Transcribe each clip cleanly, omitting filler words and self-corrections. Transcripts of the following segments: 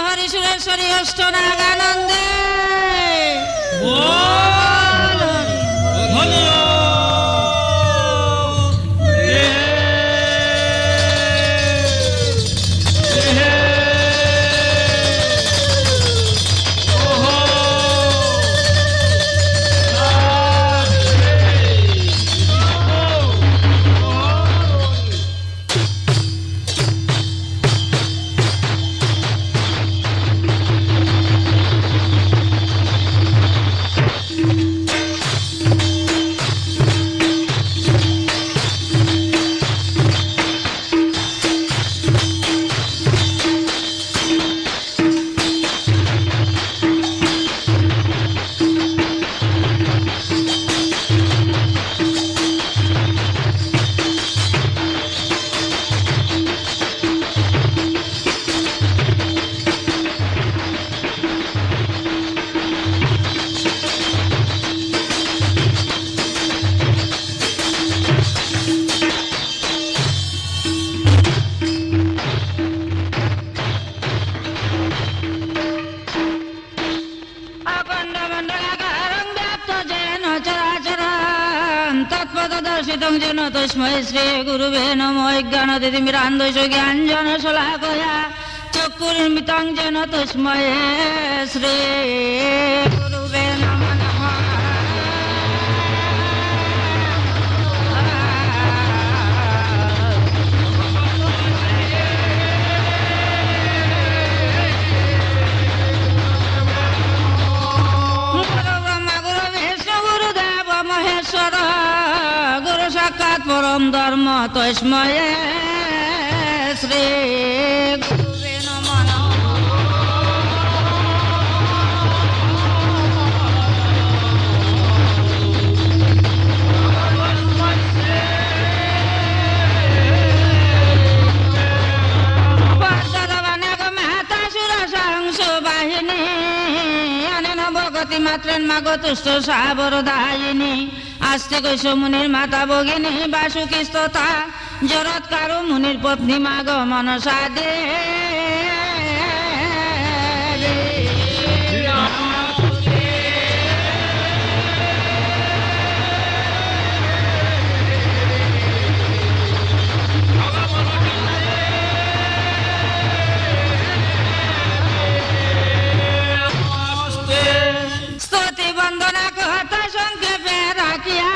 হরি সুরেশ্বরী অষ্টনাগানন্দে যেন তস্মৈ শ্রী গুরুবে নমো জ্ঞানদিমিরান্ধস্য জ্ঞানঞ্জন শলাকয়া চক্ষুর্মিলিতং যেন তস্মৈ শ্রী গুরুবে নমো নমঃ। গুরু ব্রহ্মা গুরু বিষ্ণু গুরুদেব মহেশ্বর গুরু সাক্ষাৎ পরম ধর্ম তস্মৈ শ্রী গুরুবে নমো নমঃ। পদ্মরবণক মাতা সুরসংস বাহিনী অনেন ভগতি মাত্রেন মাগতুষ্ট সাবরদায়িনী আস্তে কৈশ মুনির মাতা ভগিনী বাসুকি স্ততা জরৎকার মুনির পত্নী মাগ মনসা দে স্তুতি বন্দনা কথা সংক্ষেপে রাখিয়া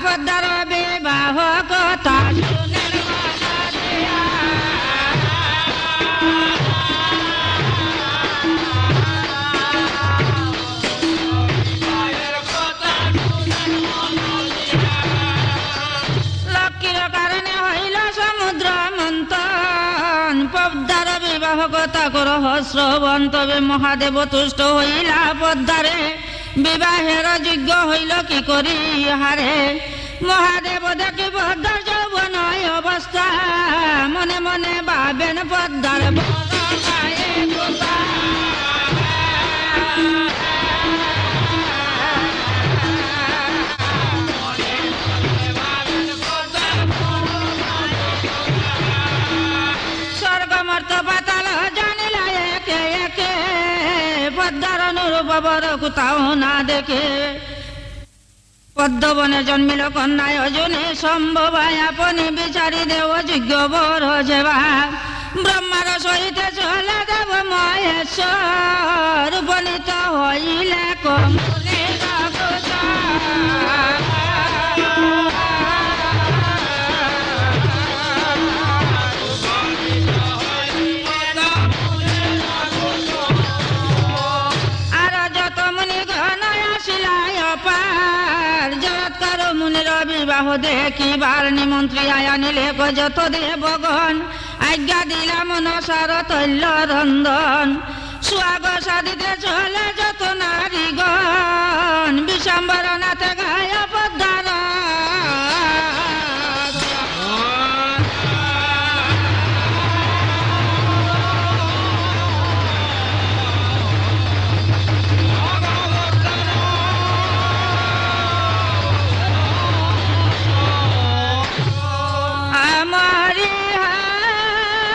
পদ্মার বিবাহ কথা শুনের মাতা দিয়া। লক্ষ্মীর কারণে হইল সমুদ্র মন্থন পদ্মার বিবাহ কথা করহ শ্রবণ তবে মহাদেব তুষ্ট হইলা পদ্মারে বিবাহের যোগ্য হইল কি করি হারে। মহাদেব দেখি পদ্মার যৌবন অবস্থা মনে মনে ভাবেন পদ্মার বড় গায়ে গোতা। স্বর্গ মর্ত পাতাল জানিলা একে একে পদ্মার অনুরূপ বর কোথাও না দেখে। পদ্মবনে জন্মিল কন্যায় অজনে সম্ভব আপনি বিচারি দেব যোগ্য বর সেবা। ব্রহ্মার সহিত চলে দেব মহেশ্বর উপনীত হইলে কমলে কথা। আর যত মুনি গণ আসিলাই অপার জগৎকার মুনির বিবাহ দেখিবার নিমন্ত্রী আনিলে যত দেবগণ আজ্ঞা দিলা মনসার তৈল রন্ধন। সুয়াগ সাদিতে চলে যত নারীগণ বিশম্বর নাথে গায় পদ্মার। আমারি হায়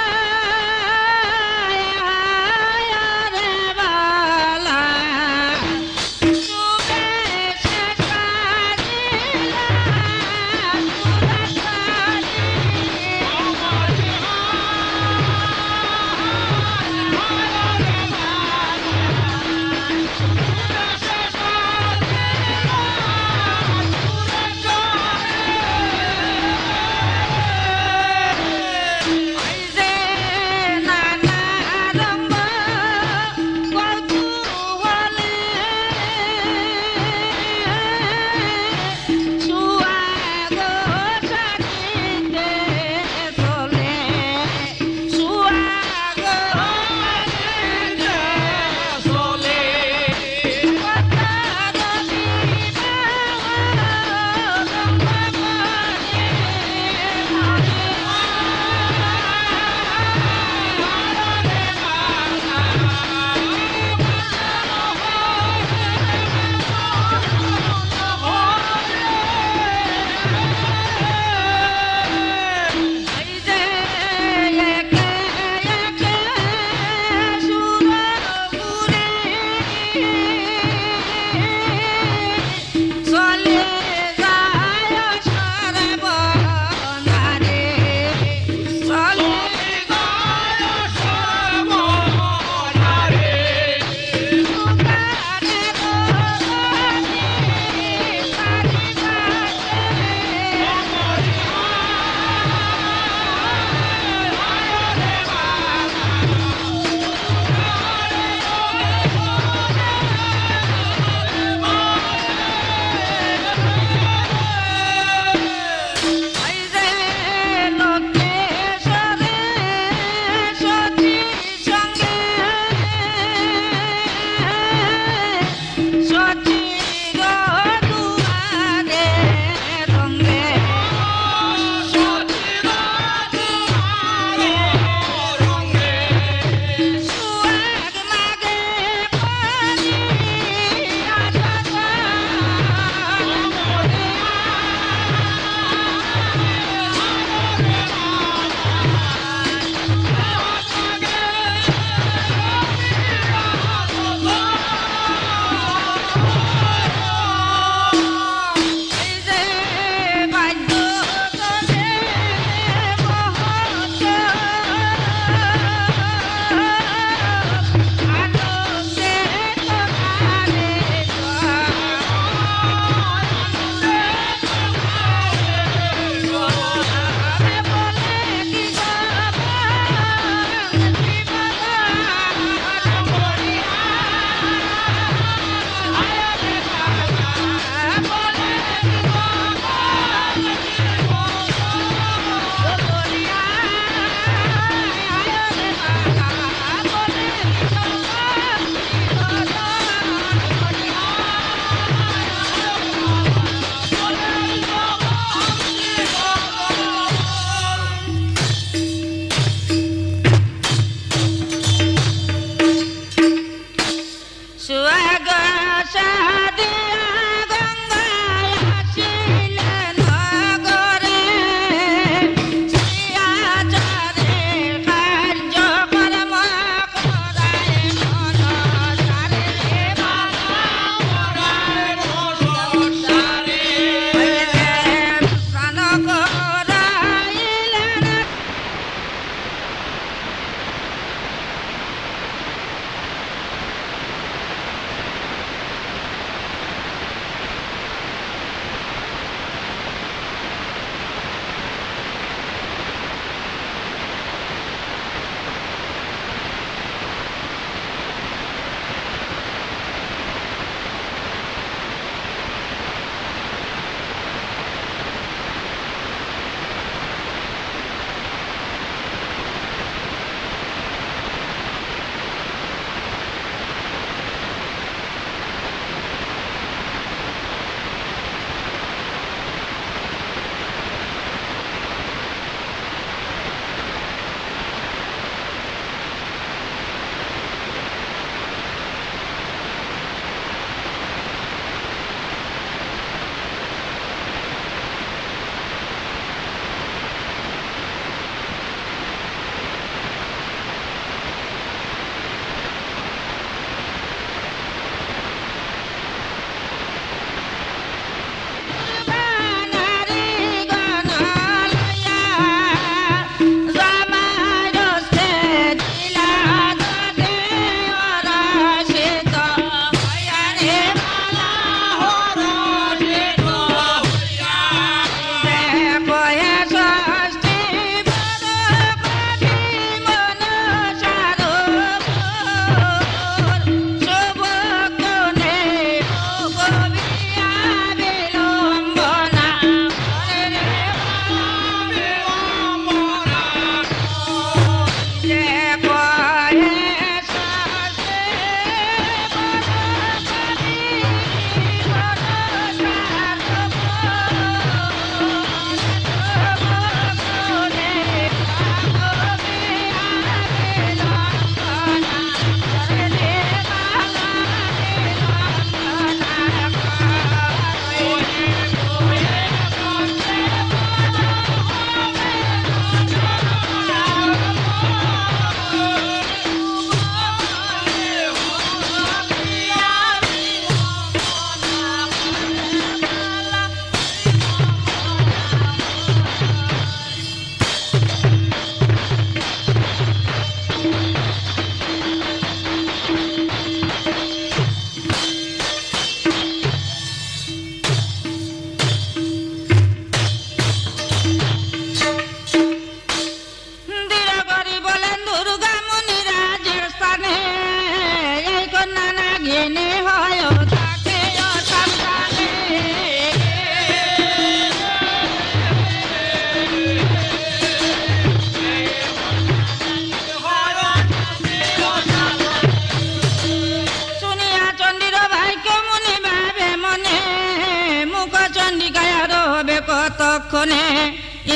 তক্ষণে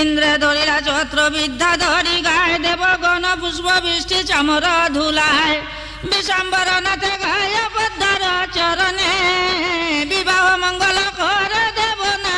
ইন্দ্রে ধরিলা ছত্র বিদ্যা ধরি গায়ে দেবগণ পুষ্প বৃষ্টি চামর ধুলায় বিশাম্বর নাথে গায় পদ্মার চরণে বিবাহ মঙ্গল করে দেব না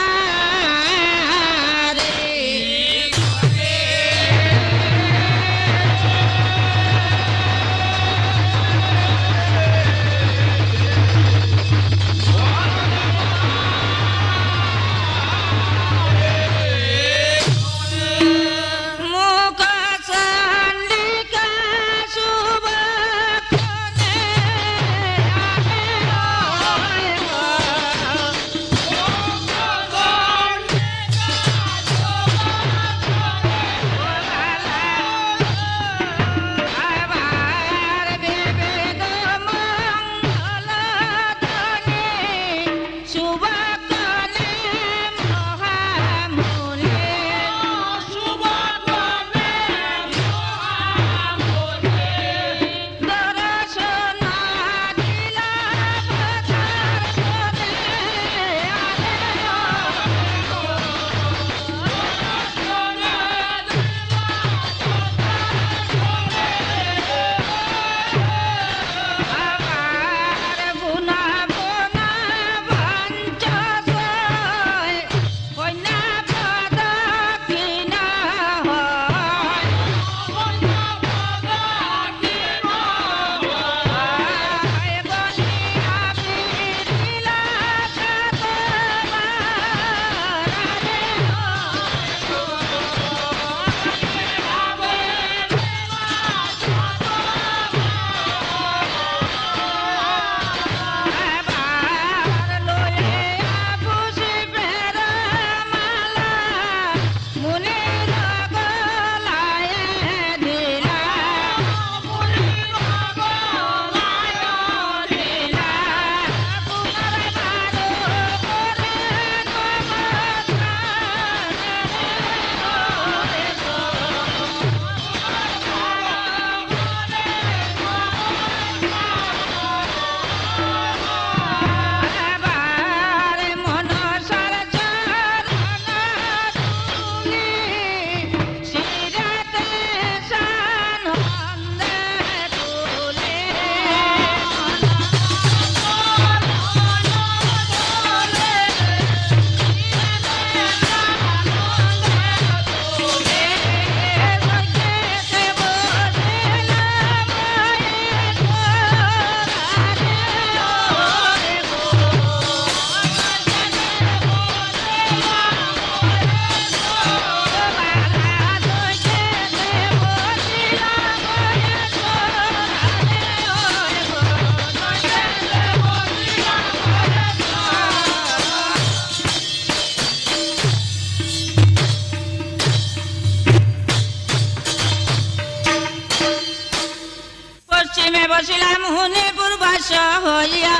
বসিলাম মুনি পূর্বাস হইয়া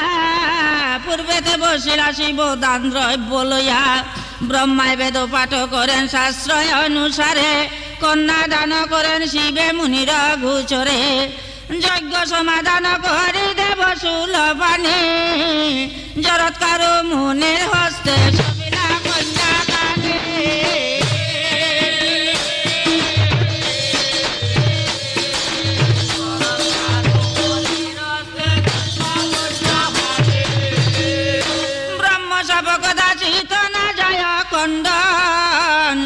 পূর্বেতে বসিলা শিব দান দ্রব্য লইয়া ব্রহ্মায় বেদ পাঠ করেন শাস্ত্র অনুসারে কন্যা দান করেন শিবে মুনির গোচরে যজ্ঞ সমাধান করি দেব শুল পানি জরৎকার মুনির হস্তে সবিলা কন্যা কানে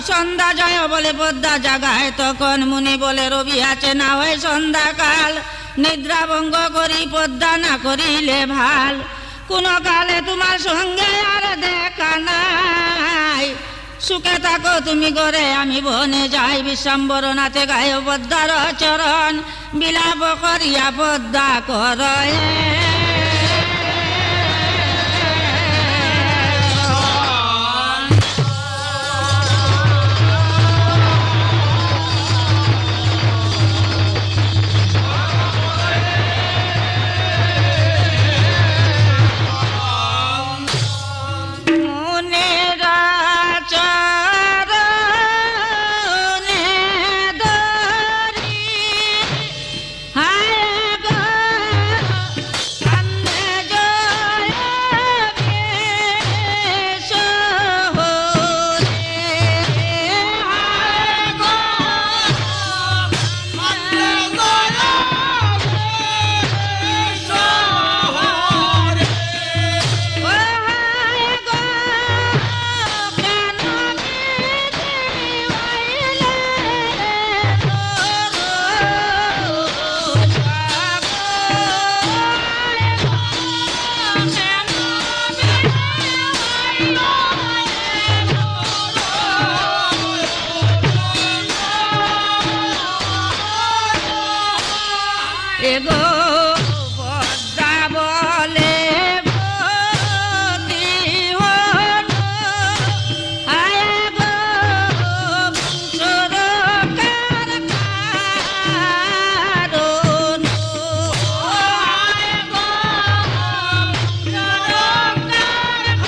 সন্ধ্যা যায় বলে পদ্মা জাগায় তখন মুনি বলে রবি আছে না হয় সন্ধ্যাকাল নিদ্রা ভঙ্গ করি পদ্মা না করিলে ভাল কোন কালে তোমার সঙ্গে আর দেখা নাই সুখে থাকো তুমি ঘরে আমি বনে যাই বিশ্বম্বর নাথে গায় পদ্মার চরণ বিলাপ করিয়া পদ্মা করে এগো পদ্মা বলে গতি হল, আয় গো বংশরক্ষার কারণ, আয় গো বংশরক্ষার কারণ,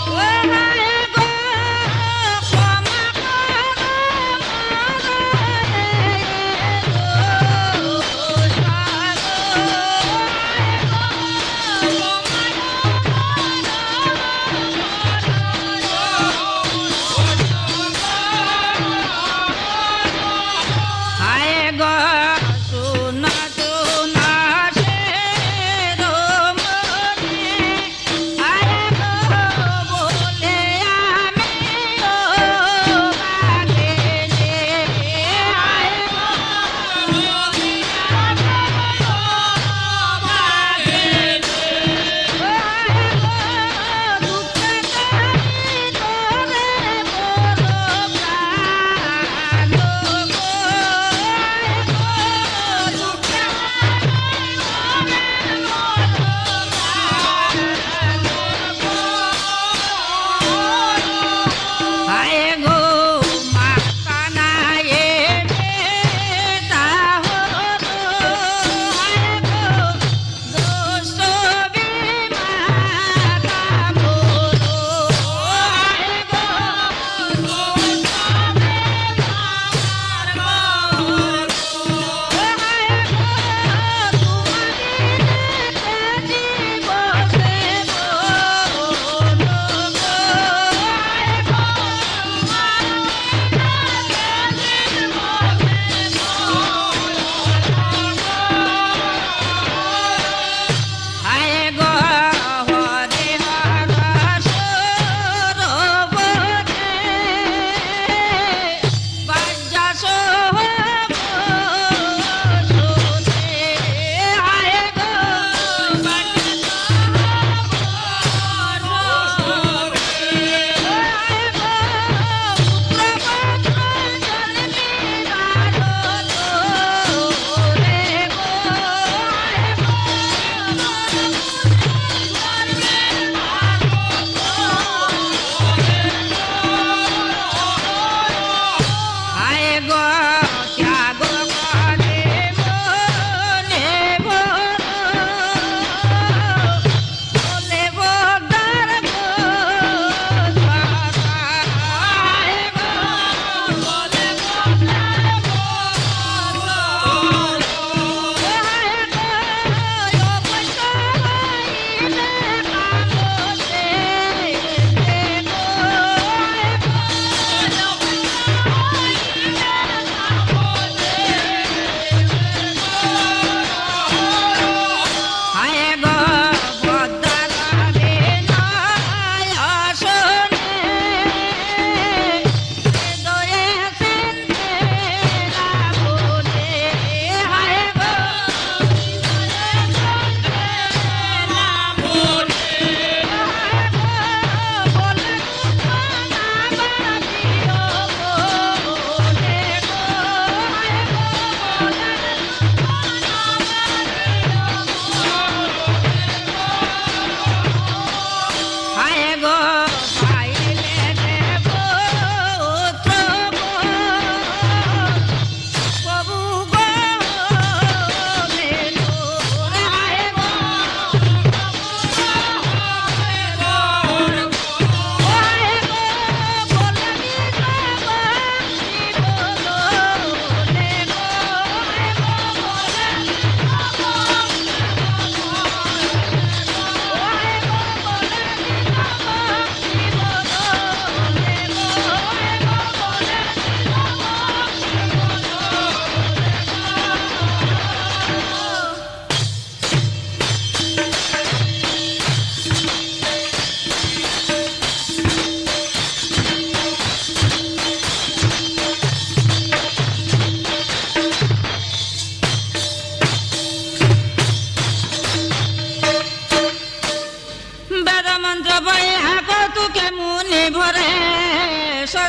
ও আয় গো ক্ষমা হায় গো সোনা সোনা সে রমণী, হায় গো বলে আমি ও বাগে যে, হায় গো বলে আমি ও বাগে যে, হায় গো দুঃখে কাটি তোরে বড় প্রাণ গো, হায় গো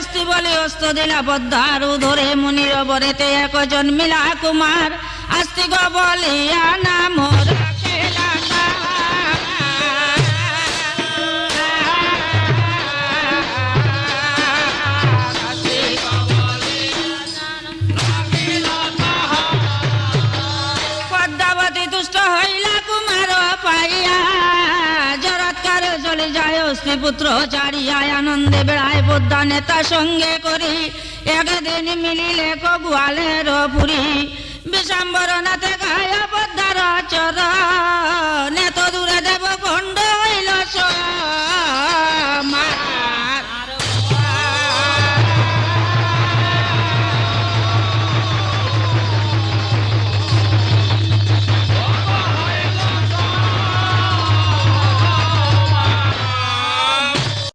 অস্তি বলি অস্ত দিলা পদ্মার উধরে মুনির বরেতে এক জন্মিলা কুমার আস্তিক বলিয়া নাম রাখিলা না। পদ্মাবতী তুষ্ট হইলা কুমার পাইয়া জরৎকার চলে যায় অস্তি পুত্র চারিয়া আনন্দে বেড়ায় পদ্মা নেতা সঙ্গে করি একদিন মিলিলে গোয়ালের পুরী বিষাম্বরনাথে গায়া পদ্মার চরা